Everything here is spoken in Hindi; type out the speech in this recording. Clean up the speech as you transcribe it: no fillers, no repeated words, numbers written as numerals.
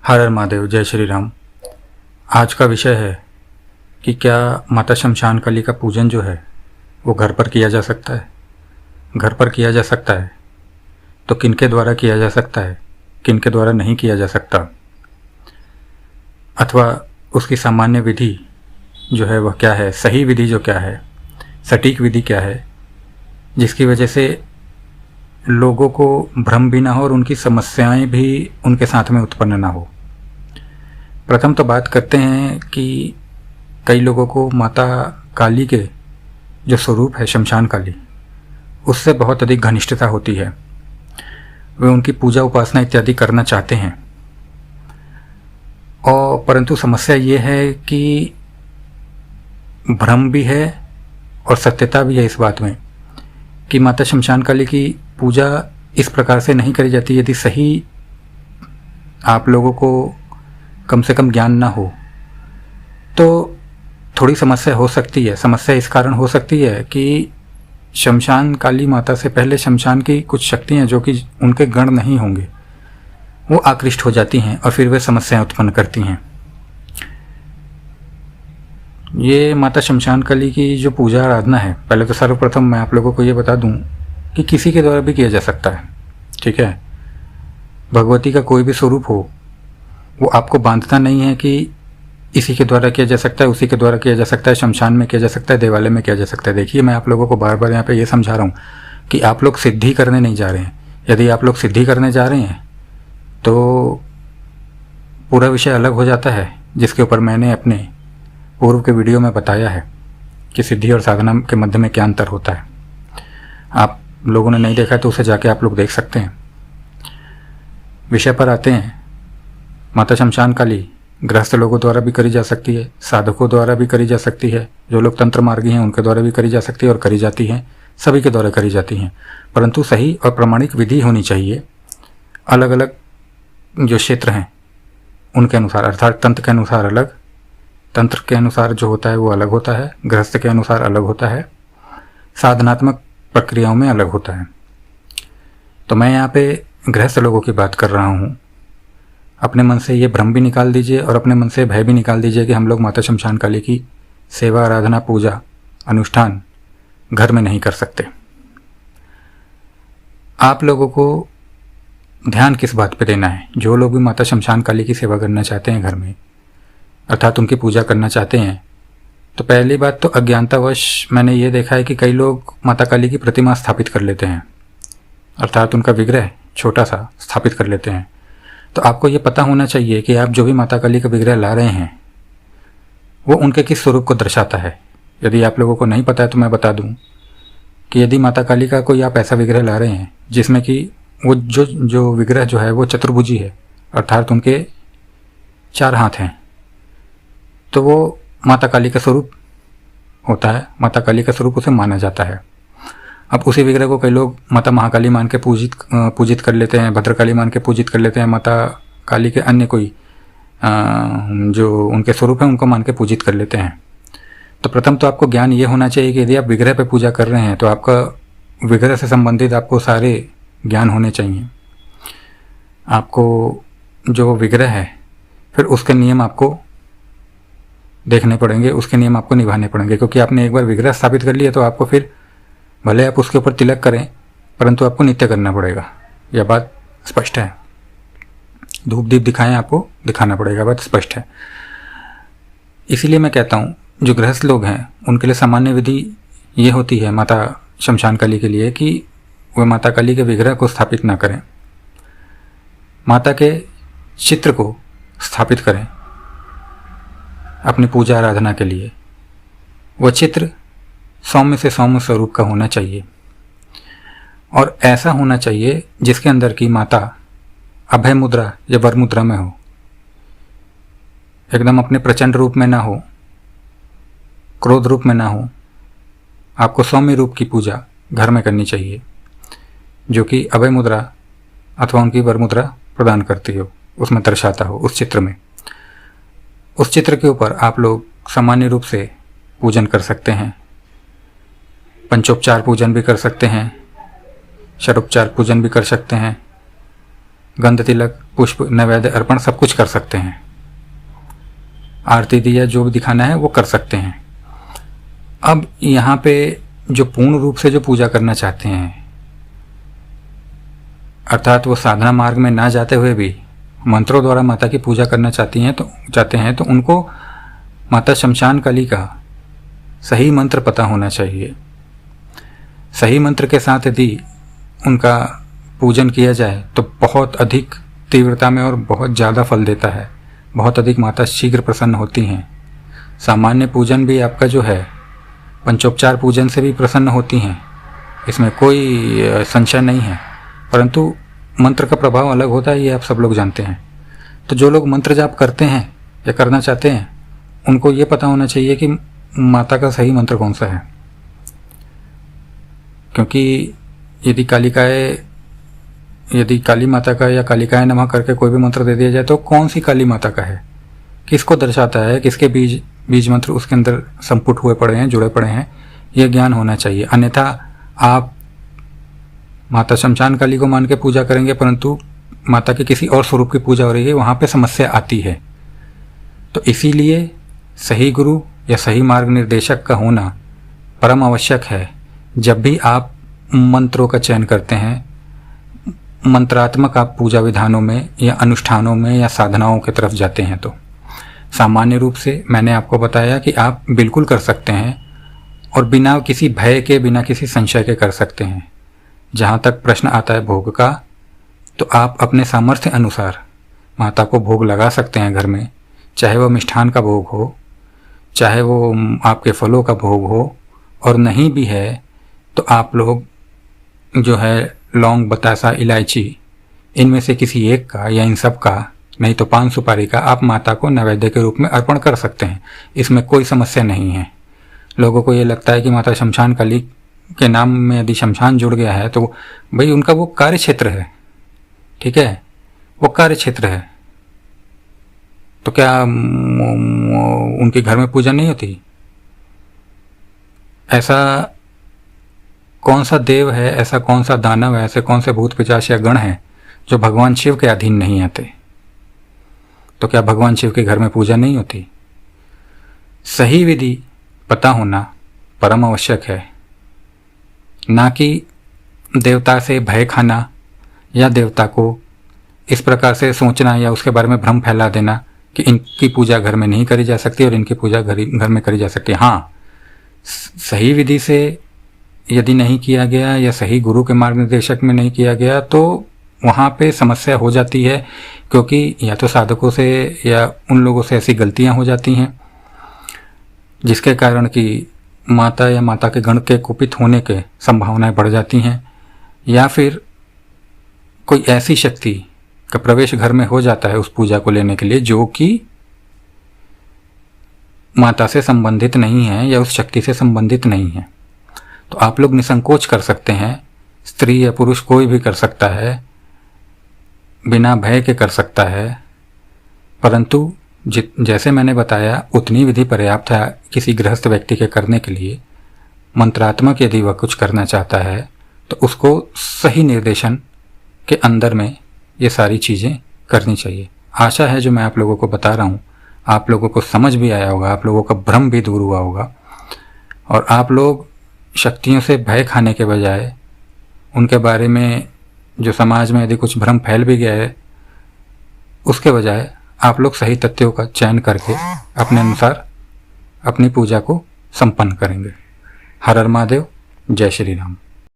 हर हर महादेव, जय श्री राम। आज का विषय है कि क्या माता शमशान काली का पूजन जो है वो घर पर किया जा सकता है। घर पर किया जा सकता है तो किनके द्वारा किया जा सकता है, किनके द्वारा नहीं किया जा सकता, अथवा उसकी सामान्य विधि जो है वह क्या है, सही विधि जो क्या है, सटीक विधि क्या है, जिसकी वजह से लोगों को भ्रम भी ना हो और उनकी समस्याएं भी उनके साथ में उत्पन्न ना हो। प्रथम तो बात करते हैं कि कई लोगों को माता काली के जो स्वरूप है शमशान काली, उससे बहुत अधिक घनिष्ठता होती है। वे उनकी पूजा उपासना इत्यादि करना चाहते हैं, और परंतु समस्या ये है कि भ्रम भी है और सत्यता भी है इस बात में कि माता शमशान काली की पूजा इस प्रकार से नहीं करी जाती। यदि सही आप लोगों को कम से कम ज्ञान ना हो तो थोड़ी समस्या हो सकती है। समस्या इस कारण हो सकती है कि शमशान काली माता से पहले शमशान की कुछ शक्तियाँ जो कि उनके गण नहीं होंगे वो आकृष्ट हो जाती हैं और फिर वे समस्याएं उत्पन्न करती हैं। ये माता शमशान काली की जो पूजा आराधना है, पहले तो सर्वप्रथम मैं आप लोगों को ये बता दूं कि किसी के द्वारा भी किया जा सकता है। ठीक है, भगवती का कोई भी स्वरूप हो, वो आपको बांधता नहीं है कि इसी के द्वारा किया जा सकता है, उसी के द्वारा किया जा सकता है, शमशान में किया जा सकता है, देवालय में किया जा सकता है। देखिए, मैं आप लोगों को बार बार यहाँ पे ये समझा रहा हूँ कि आप लोग सिद्धि करने नहीं जा रहे हैं। यदि आप लोग सिद्धि करने जा रहे हैं तो पूरा विषय अलग हो जाता है, जिसके ऊपर मैंने अपने पूर्व के वीडियो में बताया है कि सिद्धि और साधना के मध्य में क्या अंतर होता है। आप लोगों ने नहीं देखा है तो उसे जाके आप लोग देख सकते हैं। विषय पर आते हैं। माता शमशान काली गृहस्थ लोगों द्वारा भी करी जा सकती है, साधकों द्वारा भी करी जा सकती है, जो लोग तंत्र मार्गी हैं उनके द्वारा भी करी जा सकती है और करी जाती है, सभी के द्वारा करी जाती हैं। परंतु सही और प्रमाणिक विधि होनी चाहिए। अलग अलग जो क्षेत्र हैं उनके अनुसार, अर्थात तंत्र के अनुसार अलग, तंत्र के अनुसार जो होता है वो अलग होता है, गृहस्थ के अनुसार अलग होता है, साधनात्मक प्रक्रियाओं में अलग होता है। तो मैं यहाँ पे गृहस्थ लोगों की बात कर रहा हूँ। अपने मन से ये भ्रम भी निकाल दीजिए और अपने मन से भय भी निकाल दीजिए कि हम लोग माता शमशान काली की सेवा, आराधना, पूजा, अनुष्ठान घर में नहीं कर सकते। आप लोगों को ध्यान किस बात पे देना है? जो लोग भी माता शमशान काली की सेवा करना चाहते हैं घर में, अर्थात उनकी पूजा करना चाहते हैं, तो पहली बात तो अज्ञानतावश मैंने ये देखा है कि कई लोग माता काली की प्रतिमा स्थापित कर लेते हैं, अर्थात उनका विग्रह छोटा सा स्थापित कर लेते हैं। तो आपको ये पता होना चाहिए कि आप जो भी माता काली का विग्रह ला रहे हैं वो उनके किस स्वरूप को दर्शाता है। यदि आप लोगों को नहीं पता है तो मैं बता दूं कि यदि माता काली का कोई आप ऐसा विग्रह ला रहे हैं जिसमें कि वो जो विग्रह जो है वो चतुर्भुजी है, अर्थात उनके 4 हाथ हैं, तो वो माता काली का स्वरूप होता है, माता काली का स्वरूप उसे माना जाता है। अब उसी विग्रह को कई लोग माता महाकाली मान के पूजित कर लेते हैं, भद्रकाली मान के पूजित कर लेते हैं, माता काली के अन्य कोई जो उनके स्वरूप हैं उनको मान के पूजित कर लेते हैं। तो प्रथम तो आपको ज्ञान ये होना चाहिए कि यदि आप विग्रह पे पूजा कर रहे हैं तो आपका विग्रह से संबंधित आपको सारे ज्ञान होने चाहिए। आपको जो विग्रह है फिर उसके नियम आपको देखने पड़ेंगे, उसके नियम आपको निभाने पड़ेंगे, क्योंकि आपने एक बार विग्रह स्थापित कर लिया तो आपको फिर भले आप उसके ऊपर तिलक करें परंतु आपको नित्य करना पड़ेगा। यह बात स्पष्ट है। धूप दीप दिखाएं, आपको दिखाना पड़ेगा, बात स्पष्ट है। इसीलिए मैं कहता हूँ जो गृहस्थ लोग हैं उनके लिए सामान्य विधि ये होती है माता शमशान काली के लिए कि वे माता काली के विग्रह को स्थापित ना करें, माता के चित्र को स्थापित करें अपनी पूजा आराधना के लिए। वह चित्र सौम्य से सौम्य स्वरूप का होना चाहिए और ऐसा होना चाहिए जिसके अंदर की माता अभय मुद्रा या वर मुद्रा में हो, एकदम अपने प्रचंड रूप में ना हो, क्रोध रूप में ना हो। आपको सौम्य रूप की पूजा घर में करनी चाहिए जो कि अभय मुद्रा अथवा उनकी वर मुद्रा प्रदान करती हो, उसमें दर्शाता हो उस चित्र में। उस चित्र के ऊपर आप लोग सामान्य रूप से पूजन कर सकते हैं, पंचोपचार पूजन भी कर सकते हैं, षडोपचार पूजन भी कर सकते हैं, गंध तिलक पुष्प नैवेद्य अर्पण सब कुछ कर सकते हैं। आरती दिया जो भी दिखाना है वो कर सकते हैं। अब यहाँ पे जो पूर्ण रूप से जो पूजा करना चाहते हैं, अर्थात वो साधना मार्ग में ना जाते हुए भी मंत्रों द्वारा माता की पूजा करना चाहते हैं तो उनको माता शमशान काली का सही मंत्र पता होना चाहिए। सही मंत्र के साथ यदि उनका पूजन किया जाए तो बहुत अधिक तीव्रता में और बहुत ज़्यादा फल देता है। बहुत अधिक माता शीघ्र प्रसन्न होती हैं। सामान्य पूजन भी आपका जो है पंचोपचार पूजन से भी प्रसन्न होती हैं, इसमें कोई संशय नहीं है, परंतु मंत्र का प्रभाव अलग होता है, ये आप सब लोग जानते हैं। तो जो लोग मंत्र जाप करते हैं या करना चाहते हैं उनको ये पता होना चाहिए कि माता का सही मंत्र कौन सा है, क्योंकि यदि काली माता का या कालिकाय नमः करके कोई भी मंत्र दे दिया जाए तो कौन सी काली माता का है, किसको दर्शाता है, किसके बीज मंत्र उसके अंदर संपुट हुए पड़े हैं, जुड़े पड़े हैं, यह ज्ञान होना चाहिए। अन्यथा आप माता शमशान काली को मान के पूजा करेंगे परंतु माता के किसी और स्वरूप की पूजा हो रही है, वहाँ पे समस्या आती है। तो इसीलिए सही गुरु या सही मार्ग निर्देशक का होना परम आवश्यक है। जब भी आप मंत्रों का चयन करते हैं, मंत्रात्मक आप पूजा विधानों में या अनुष्ठानों में या साधनाओं की तरफ जाते हैं, तो सामान्य रूप से मैंने आपको बताया कि आप बिल्कुल कर सकते हैं और बिना किसी भय के, बिना किसी संशय के कर सकते हैं। जहाँ तक प्रश्न आता है भोग का, तो आप अपने सामर्थ्य अनुसार माता को भोग लगा सकते हैं घर में, चाहे वो मिष्ठान का भोग हो, चाहे वो आपके फलों का भोग हो, और नहीं भी है तो आप लोग जो है लौंग, बतासा, इलायची, इनमें से किसी एक का या इन सब का, नहीं तो पान सुपारी का आप माता को नैवेद्य के रूप में अर्पण कर सकते हैं। इसमें कोई समस्या नहीं है। लोगों को ये लगता है कि माता शमशान काली के नाम में यदि शमशान जुड़ गया है तो भाई उनका वो कार्य क्षेत्र है, ठीक है, वो कार्य क्षेत्र है, तो क्या उनके घर में पूजा नहीं होती? ऐसा कौन सा देव है, ऐसा कौन सा दानव है, ऐसे कौन से भूत पिशाच या गण हैं जो भगवान शिव के अधीन नहीं आते? तो क्या भगवान शिव के घर में पूजा नहीं होती? सही विधि पता होना परम आवश्यक है, ना कि देवता से भय खाना या देवता को इस प्रकार से सोचना या उसके बारे में भ्रम फैला देना कि इनकी पूजा घर में नहीं करी जा सकती और इनकी पूजा घर में करी जा सकती है। हाँ, सही विधि से यदि नहीं किया गया या सही गुरु के मार्गनिर्देशक में नहीं किया गया तो वहाँ पे समस्या हो जाती है, क्योंकि या तो साधकों से या उन लोगों से ऐसी गलतियाँ हो जाती हैं जिसके कारण कि माता या माता के गण के कुपित होने के संभावनाएं बढ़ जाती हैं, या फिर कोई ऐसी शक्ति का प्रवेश घर में हो जाता है उस पूजा को लेने के लिए जो कि माता से संबंधित नहीं है या उस शक्ति से संबंधित नहीं है। तो आप लोग निसंकोच कर सकते हैं, स्त्री या पुरुष कोई भी कर सकता है, बिना भय के कर सकता है, परंतु जैसे मैंने बताया उतनी विधि पर्याप्त है किसी गृहस्थ व्यक्ति के करने के लिए। मंत्रात्मक यदि वह कुछ करना चाहता है तो उसको सही निर्देशन के अंदर में ये सारी चीज़ें करनी चाहिए। आशा है जो मैं आप लोगों को बता रहा हूँ आप लोगों को समझ भी आया होगा, आप लोगों का भ्रम भी दूर हुआ होगा, और आप लोग शक्तियों से भय खाने के बजाय उनके बारे में जो समाज में यदि कुछ भ्रम फैल भी गया है उसके बजाय आप लोग सही तथ्यों का चयन करके अपने अनुसार अपनी पूजा को संपन्न करेंगे। हर हर महादेव, जय श्री राम।